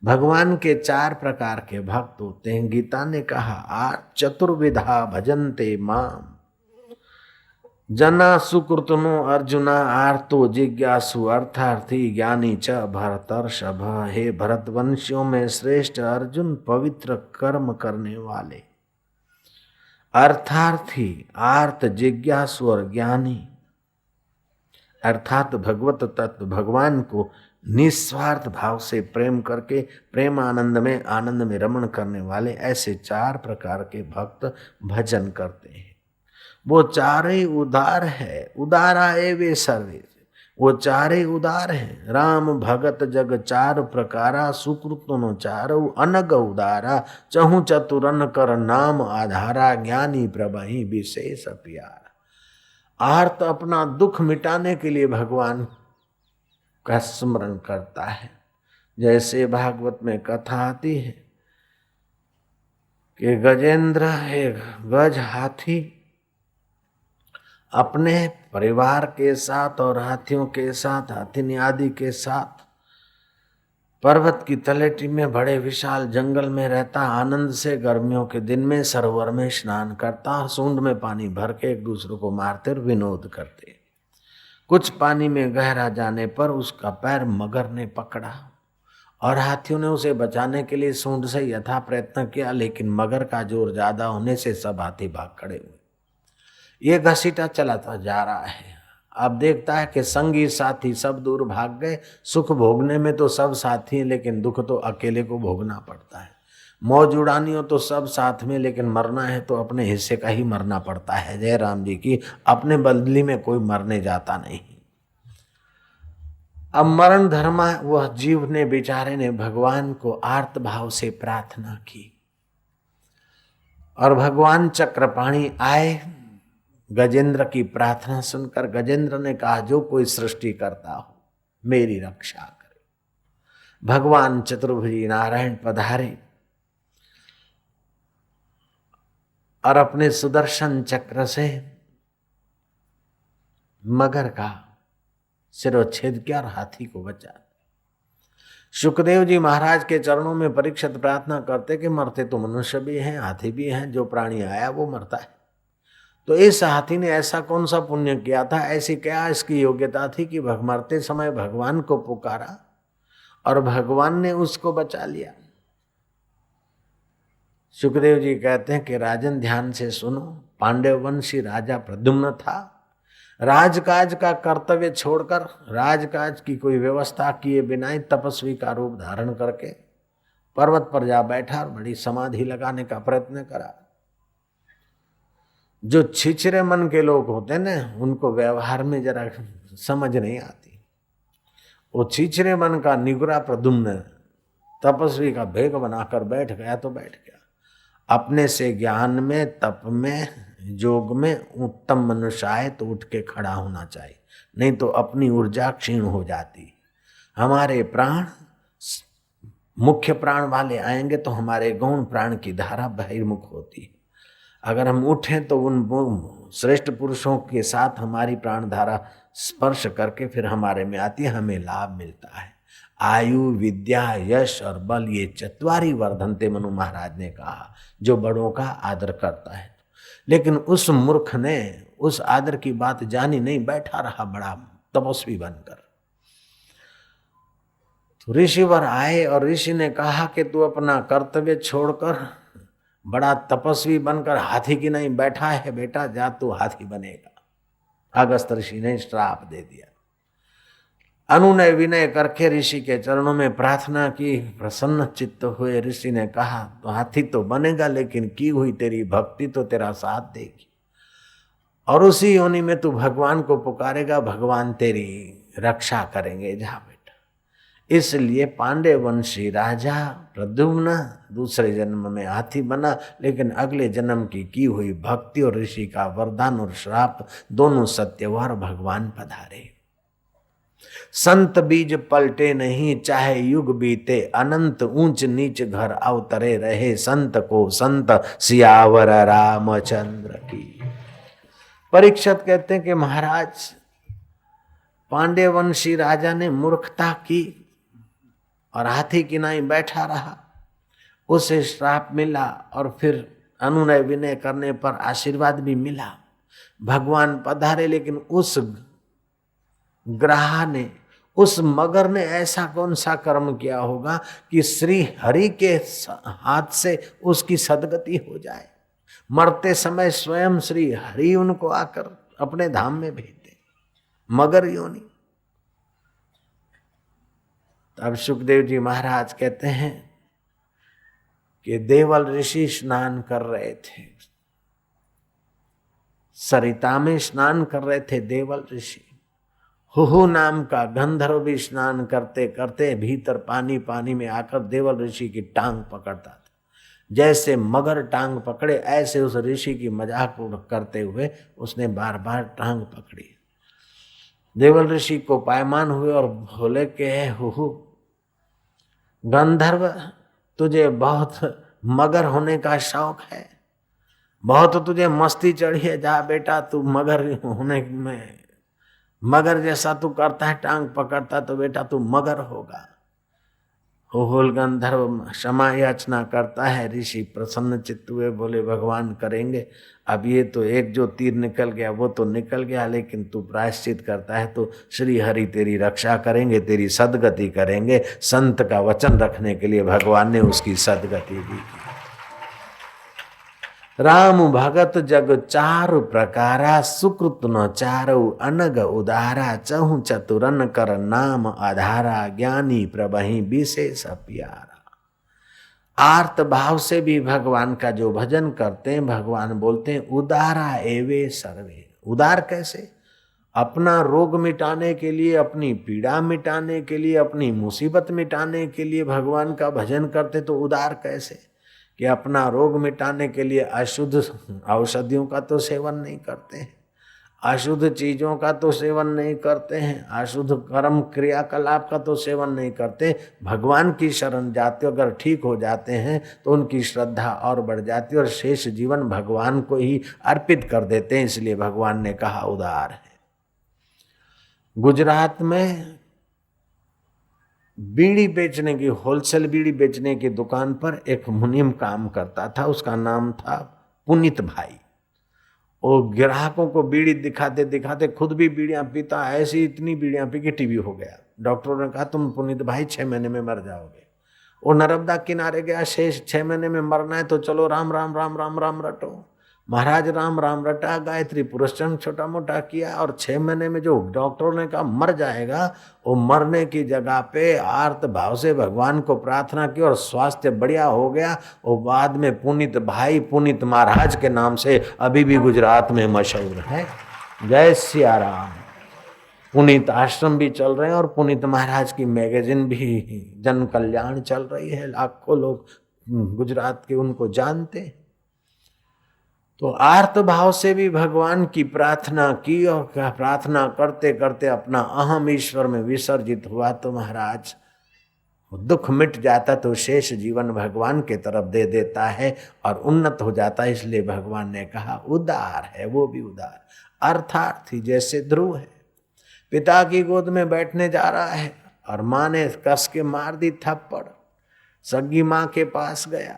भगवान के चार प्रकार के भक्त होते हैं। गीता ने कहा चतुर्विधा भजन्ते माम जना सुकृतनो अर्जुना आर्तो जिज्ञासु अर्थार्थी ज्ञानी च भरतर्षभ। हे भरतवंशियों में श्रेष्ठ अर्जुन पवित्र कर्म करने वाले, अर्थार्थी आर्त जिज्ञासु और ज्ञानी, अर्थात भगवत तत्व भगवान को निस्वार्थ भाव से प्रेम करके प्रेम आनंद में रमण करने वाले, ऐसे चार प्रकार के भक्त भजन करते हैं। वो चारे उदार है, उदारा एवे सर्वे, वो चारे उदार हैं। राम भगत जग चार प्रकारा, सुकृतनो चारु अनग उदारा, चहु चतुरन कर नाम आधारा, ज्ञानी प्रभहि विशेष प्यारा। आर्त अपना दुख मिटाने के लिए भगवान का स्मरण करता है। जैसे भागवत में कथा आती है कि गजेंद्र एक गज हाथी अपने परिवार के साथ और हाथियों के साथ, हाथिनी आदि के साथ पर्वत की तलेटी में बड़े विशाल जंगल में रहता, आनंद से गर्मियों के दिन में सरोवर में स्नान करता, सूंड में पानी भर के एक दूसरे को मारते और विनोद करते। कुछ पानी में गहरा जाने पर उसका पैर मगर ने पकड़ा और हाथियों ने उसे बचाने के लिए सूंड से यथा प्रयत्न किया, लेकिन मगर का जोर ज्यादा होने से सब हाथी भाग खड़े हुए। ये घसीटा चलाता जा रहा है। अब देखता है कि संगी साथी सब दूर भाग गए। सुख भोगने में तो सब साथी हैं, लेकिन दुख तो अकेले को भोगना पड़ता है। मौज उड़ानी हो तो सब साथ में, लेकिन मरना है तो अपने हिस्से का ही मरना पड़ता है। जय राम जी की, अपने बदली में कोई मरने जाता नहीं। अब मरण धर्मा वह जीव ने, बेचारे ने भगवान को आर्त भाव से प्रार्थना की और भगवान चक्रपाणी आए। गजेंद्र की प्रार्थना सुनकर गजेंद्र ने कहा, जो कोई सृष्टि करता हो मेरी रक्षा करे। भगवान चतुर्भुजी नारायण पधारे और अपने सुदर्शन चक्र से मगर का सिरोच्छेद किया और हाथी को बचा। सुखदेव जी महाराज के चरणों में परीक्षित प्रार्थना करते कि मरते तो मनुष्य भी हैं, हाथी भी हैं, जो प्राणी आया वो मरता है। तो इस हाथी ने ऐसा कौन सा पुण्य किया था, ऐसी क्या इसकी योग्यता थी कि मरते समय भगवान को पुकारा और भगवान ने उसको बचा लिया। सुखदेव जी कहते हैं कि राजन ध्यान से सुनो, पांडव वंशी राजा प्रद्युम्न था। राजकाज का कर्तव्य छोड़कर, राजकाज की कोई व्यवस्था किए बिना ही तपस्वी का रूप धारण करके पर्वत पर जा बैठा और बड़ी समाधि लगाने का प्रयत्न करा। जो छिछरे मन के लोग होते हैं ना, उनको व्यवहार में जरा समझ नहीं आती। वो छिछरे मन का निगुरा प्रद्युम्न तपस्वी का भेग बनाकर बैठ गया तो बैठ गया। अपने से ज्ञान में, तप में, योग में उत्तम मनुष्य आए तो उठ के खड़ा होना चाहिए, नहीं तो अपनी ऊर्जा क्षीण हो जाती। हमारे प्राण मुख्य प्राण वाले आएंगे तो हमारे गौण प्राण की धारा बहिर्मुख होती है। अगर हम उठें तो उन श्रेष्ठ पुरुषों के साथ हमारी प्राण धारा स्पर्श करके फिर हमारे में आती है, हमें लाभ मिलता है। आयु, विद्या, यश और बल, ये चत्वारी वर्धन्ते, मनु महाराज ने कहा, जो बड़ों का आदर करता है। लेकिन उस मूर्ख ने उस आदर की बात जानी नहीं, बैठा रहा बड़ा तपस्वी बनकर। तो ऋषिवर आए और ऋषि ने कहा कि तू अपना कर्तव्य छोड़कर बड़ा तपस्वी बनकर हाथी की नहीं बैठा है बेटा, जा तू हाथी बनेगा। अगस्त ऋषि ने श्राप दे दिया। अनुनय विनय करके ऋषि के चरणों में प्रार्थना की, प्रसन्न चित्त हुए। ऋषि ने कहा तो हाथी तो बनेगा, लेकिन की हुई तेरी भक्ति तो तेरा साथ देगी और उसी योनि में तू भगवान को पुकारेगा, भगवान तेरी रक्षा करेंगे, जा बेटा। इसलिए पांडे वंशी राजा प्रद्युम्न दूसरे जन्म में हाथी बना, लेकिन अगले जन्म की हुई भक्ति और ऋषि का वरदान और श्राप दोनों सत्य हुआ और भगवान पधारे। संत बीज पलटे नहीं, चाहे युग बीते अनंत, ऊंच नीच घर अवतरे रहे, संत को संत सियावर रामचंद्र की। परीक्षित कहते हैं कि महाराज, पांडे वंशी राजा ने मूर्खता की और हाथी की नाई बैठा रहा। उसे श्राप मिला और फिर अनुनय विनय करने पर आशीर्वाद भी मिला, भगवान पधारे। लेकिन उस ग्राह ने, उस मगर ने ऐसा कौन सा कर्म किया होगा कि श्री हरि के हाथ से उसकी सदगति हो जाए। मरते समय स्वयं श्री हरि उनको आकर अपने धाम में भेजते, मगर योनि। अब सुखदेव जी महाराज कहते हैं कि देवल ऋषि स्नान कर रहे थे, सरिता में स्नान कर रहे थे देवल ऋषि। हुहु नाम का गंधर्व भी स्नान करते करते भीतर पानी पानी में आकर देवल ऋषि की टांग पकड़ता था। जैसे मगर टांग पकड़े, ऐसे उस ऋषि की मजाक करते हुए उसने बार बार टांग पकड़ी। देवल ऋषि को पायमान हुए और बोले के हुहु, गंधर्व तुझे बहुत मगर होने का शौक है, बहुत तुझे मस्ती चढ़ी है। जा बेटा, तू मगर होने में, मगर जैसा तू करता है, टांग पकड़ता, तो बेटा तू मगर होगा। हुहुल गंधर्व क्षमा याचना करता है। ऋषि प्रसन्न चित्त हुए, बोले भगवान करेंगे। अब ये तो एक जो तीर निकल गया वो तो निकल गया, लेकिन तू प्रायश्चित करता है तो श्री हरि तेरी रक्षा करेंगे, तेरी सदगति करेंगे। संत का वचन रखने के लिए भगवान ने उसकी सदगति भी की। राम भगत जग चारु प्रकारा, सुकृत न चारु अनग उदारा। चहु चतुरन कर नाम आधारा, ज्ञानी प्रभहि विशेष प्यारा। आर्त भाव से भी भगवान का जो भजन करते हैं, भगवान बोलते हैं उदारा एवे सर्वे। उदार कैसे? अपना रोग मिटाने के लिए, अपनी पीड़ा मिटाने के लिए, अपनी मुसीबत मिटाने के लिए भगवान का भजन करते, तो उदार कैसे? कि अपना रोग मिटाने के लिए अशुद्ध औषधियों का तो सेवन नहीं करते हैं, अशुद्ध चीजों का तो सेवन नहीं करते हैं, अशुद्ध कर्म क्रियाकलाप का तो सेवन नहीं करते। भगवान की शरण जाते, अगर ठीक हो जाते हैं तो उनकी श्रद्धा और बढ़ जाती है और शेष जीवन भगवान को ही अर्पित कर देते हैं। इसलिए भगवान ने कहा उदार है। गुजरात में बीड़ी बेचने की, होलसेल बीड़ी बेचने की दुकान पर एक मुनीम काम करता था, उसका नाम था पुनीत भाई। वो ग्राहकों को बीड़ी दिखाते दिखाते खुद भी बीड़ियां पीता, ऐसी इतनी बीड़ियां पी के टीबी हो गया। डॉक्टरों ने कहा तुम पुनीत भाई 6 महीने में मर जाओगे। वो नर्मदा किनारे गया, शेष 6 महीने में मरना है तो चलो राम राम राम राम राम रटो। महाराज राम राम रटा, गायत्री पुरस्चन छोटा मोटा किया, और 6 महीने में जो डॉक्टरों ने कहा मर जाएगा, वो मरने की जगह पे आर्त भाव से भगवान को प्रार्थना की और स्वास्थ्य बढ़िया हो गया। वो बाद में पुनीत भाई, पुनीत महाराज के नाम से अभी भी गुजरात में मशहूर है। जय सिया राम। पुनीत आश्रम भी चल रहे हैं और पुनीत महाराज की मैगजीन भी जन कल्याण चल रही है। लाखों लोग गुजरात के उनको जानते हैं। तो आर्त भाव से भी भगवान की प्रार्थना की और प्रार्थना करते करते अपना अहम ईश्वर में विसर्जित हुआ तो महाराज दुख मिट जाता, तो शेष जीवन भगवान के तरफ दे देता है और उन्नत हो जाता है। इसलिए भगवान ने कहा उदार है, वो भी उदार। अर्थार्थी जैसे ध्रुव है, पिता की गोद में बैठने जा रहा है और माँ ने कस के मार दी थप्पड़। सगी माँ के पास गया,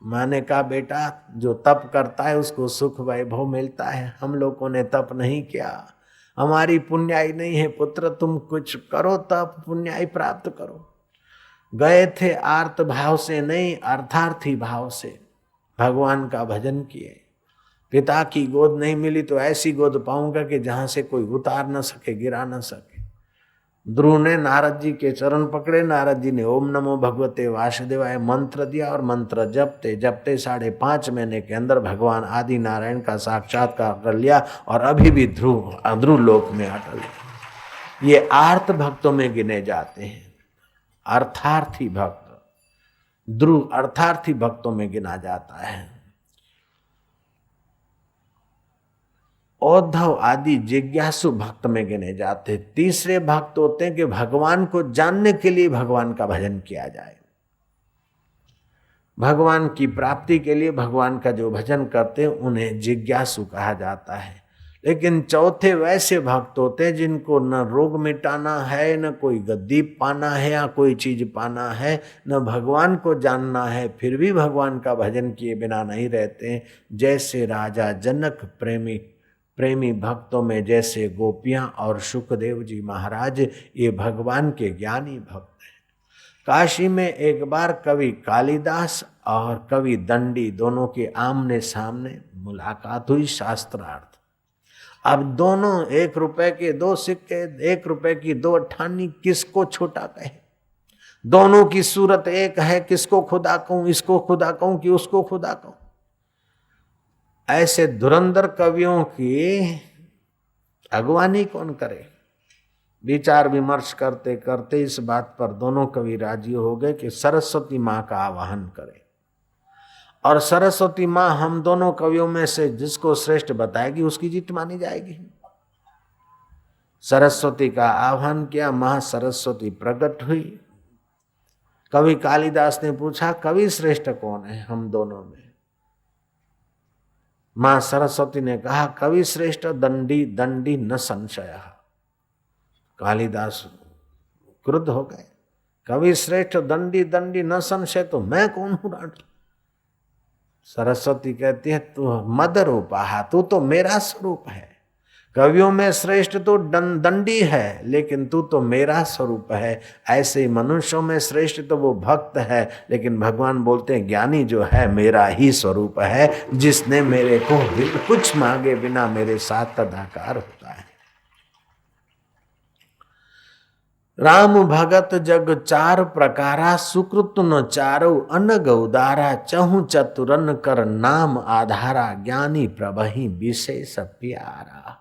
माँ ने कहा बेटा जो तप करता है उसको सुख वैभव मिलता है, हम लोगों ने तप नहीं किया, हमारी पुण्याई नहीं है, पुत्र तुम कुछ करो तप पुण्याई प्राप्त करो। गए थे आर्त भाव से नहीं, अर्थार्थी भाव से भगवान का भजन किए। पिता की गोद नहीं मिली तो ऐसी गोद पाऊंगा कि जहां से कोई उतार न सके, गिरा न सके। ध्रुव ने नारद जी के चरण पकड़े, नारद जी ने ओम नमो भगवते वासुदेवाय मंत्र दिया और मंत्र जपते जपते 5.5 महीने के अंदर भगवान आदि नारायण का साक्षात्कार कर लिया और अभी भी ध्रुव लोक में अटल। ये आर्त भक्तों में गिने जाते हैं। अर्थार्थी भक्त, ध्रुव अर्थार्थी भक्तों में गिना जाता है। औद्धव आदि जिज्ञासु भक्त में गिने जाते। तीसरे भक्त होते हैं कि भगवान को जानने के लिए भगवान का भजन किया जाए, भगवान की प्राप्ति के लिए भगवान का जो भजन करते हैं उन्हें जिज्ञासु कहा जाता है। लेकिन चौथे वैसे भक्त होते हैं जिनको न रोग मिटाना है, न कोई गद्दी पाना है या कोई चीज पाना है, न भगवान को जानना है, फिर भी भगवान का भजन किए बिना नहीं रहते। जैसे राजा जनक प्रेमी प्रेमी भक्तों में जैसे गोपियां और सुखदेव जी महाराज, ये भगवान के ज्ञानी भक्त हैं। काशी में एक बार कवि कालिदास और कवि दंडी दोनों के आमने सामने मुलाकात हुई शास्त्रार्थ। अब दोनों 1 रुपए के 2 सिक्के, 1 रुपए की 2 अट्ठानी, किसको छोटा कहे? दोनों की सूरत एक है, किसको खुदा कहूं? इसको खुदा कहूं कि उसको खुदा कहूं? ऐसे धुरंधर कवियों की अगवानी कौन करे? विचार विमर्श करते करते इस बात पर दोनों कवि राजी हो गए कि सरस्वती मां का आवाहन करें, और सरस्वती मां हम दोनों कवियों में से जिसको श्रेष्ठ बताएगी उसकी जीत मानी जाएगी। सरस्वती का आह्वान किया, मां सरस्वती प्रकट हुई। कवि कालिदास ने पूछा, कवि श्रेष्ठ कौन है हम दोनों में? मां सरस्वती ने कहा, कवि श्रेष्ठ दंडी दंडी न संशय। कालिदास क्रुद्ध हो गए, कवि श्रेष्ठ दंडी दंडी न संशय, तो मैं कौन हूं राणा? सरस्वती कहती है, तू मद रूपा, तू तो मेरा स्वरूप है। कवियों में श्रेष्ठ तो दंडी है, लेकिन तू तो मेरा स्वरूप है। ऐसे ही मनुष्यों में श्रेष्ठ तो वो भक्त है, लेकिन भगवान बोलते हैं ज्ञानी जो है मेरा ही स्वरूप है, जिसने मेरे को कुछ मांगे बिना मेरे साथ तदाकार होता है। राम भगत जग 4 प्रकारा, सुकृत न चारो अनग उदारा, चहु चतुरन कर नाम आधारा, ज्ञानी प्रभहि विशेष प्यारा।